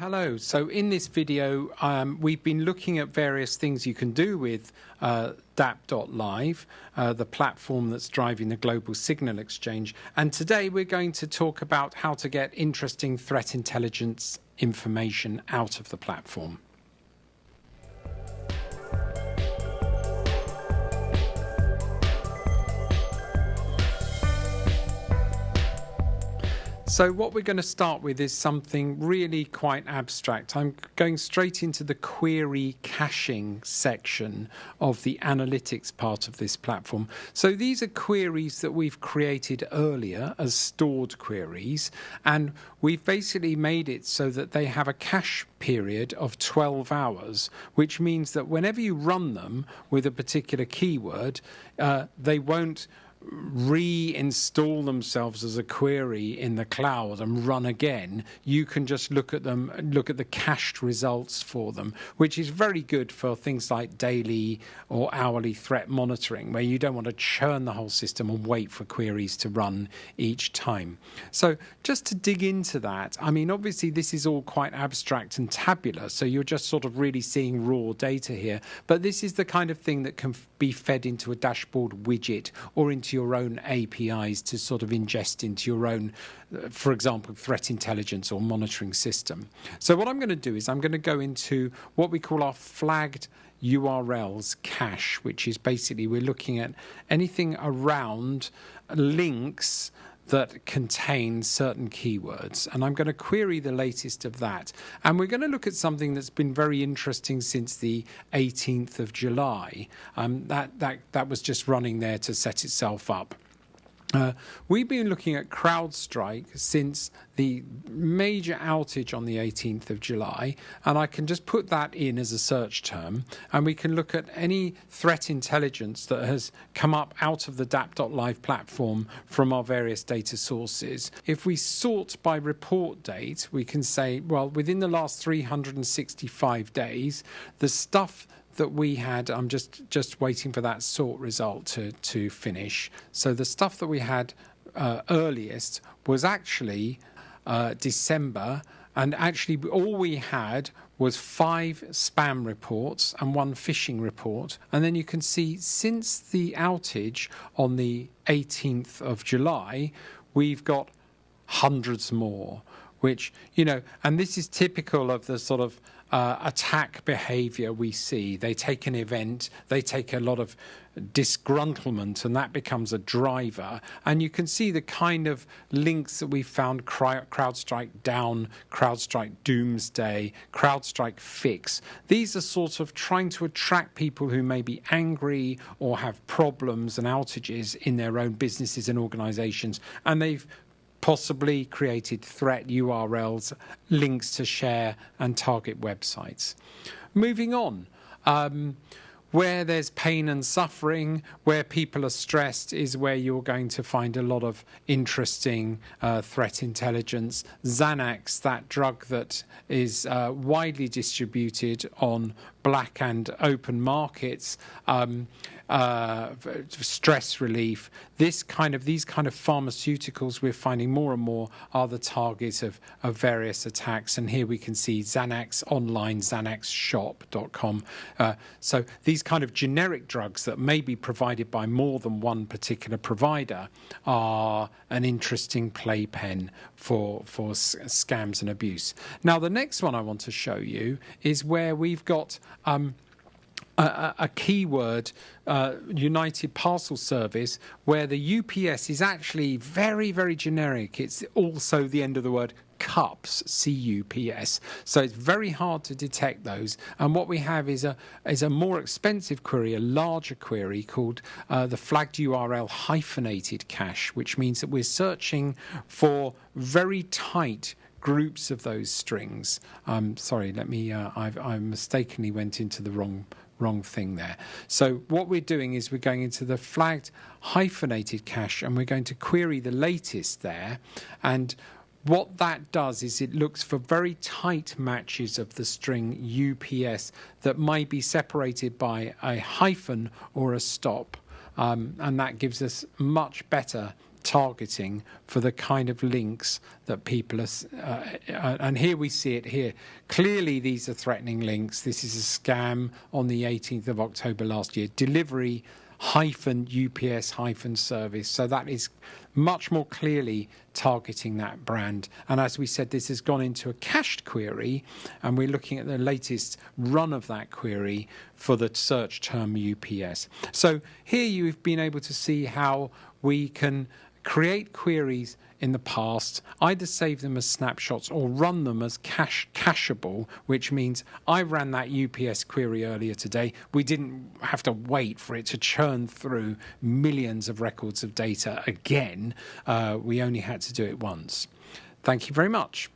Hello. So in this video, we've been looking at various things you can do with DAP.LIVE, the platform that's driving the global signal exchange. And today we're going to talk about how to get interesting threat intelligence information out of the platform. So what we're going to start with is something really quite abstract. I'm going straight into the query caching section of the analytics part of this platform. So these are queries that we've created earlier as stored queries, and we've basically made it so that they have a cache period of 12 hours, which means that whenever you run them with a particular keyword, they won't reinstall themselves as a query in the cloud and run again. You can just look at them, look at the cached results for them, which is very good for things like daily or hourly threat monitoring, where you don't want to churn the whole system and wait for queries to run each time. So just to dig into that, I mean, obviously this is all quite abstract and tabular, so you're just sort of really seeing raw data here, but this is the kind of thing that can be fed into a dashboard widget or into your own APIs to sort of ingest into your own, for example, threat intelligence or monitoring system. So what I'm going to do is I'm going to go into what we call our flagged URLs cache, which is basically we're looking at anything around links that contain certain keywords, and I'm going to query the latest of that. And we're going to look at something that's been very interesting since the 18th of July. That was just running there to set itself up. We've been looking at CrowdStrike since the major outage on the 18th of July, and I can just put that in as a search term, and we can look at any threat intelligence that has come up out of the DAP.LIVE platform from our various data sources. If we sort by report date, we can say, well, within the last 365 days, the stuff that we had, I'm just waiting for that sort result to finish. So the stuff that we had earliest was actually December, and actually all we had was 5 spam reports and 1 phishing report. And then you can see since the outage on the 18th of July, we've got hundreds more, which, you know, and this is typical of the sort of attack behavior we see. They take an event, they take a lot of disgruntlement, and that becomes a driver. And you can see the kind of links that we found: CrowdStrike down, CrowdStrike doomsday, CrowdStrike fix. These are sort of trying to attract people who may be angry or have problems and outages in their own businesses and organizations, and they've possibly created threat URLs, links to share and target websites. Moving on, where there's pain and suffering, where people are stressed, is where you're going to find a lot of interesting threat intelligence. Xanax, that drug that is widely distributed on black and open markets, stress relief. These kind of pharmaceuticals we're finding more and more are the targets of various attacks. And here we can see Xanax online, xanaxshop.com. So these kind of generic drugs that may be provided by more than one particular provider are an interesting playpen for scams and abuse. Now, the next one I want to show you is where we've got a keyword, United Parcel Service, where the UPS is actually very, very generic. It's also the end of the word cups, CUPS. So it's very hard to detect those. And what we have is a more expensive query, a larger query called the flagged URL hyphenated cache, which means that we're searching for very tight groups of those strings. Sorry, I mistakenly went into the wrong thing there. So what we're doing is we're going into the flagged hyphenated cache, and we're going to query the latest there. And what that does is it looks for very tight matches of the string UPS that might be separated by a hyphen or a stop. And that gives us much better targeting for the kind of links that people are, and here we see it here. Clearly, these are threatening links. This is a scam on the 18th of October last year. Delivery UPS service. So that is much more clearly targeting that brand. And as we said, this has gone into a cached query, and we're looking at the latest run of that query for the search term UPS. So here you've been able to see how we can create queries in the past, either save them as snapshots or run them as cacheable, which means I ran that UPS query earlier today. We didn't have to wait for it to churn through millions of records of data again. We only had to do it once. Thank you very much.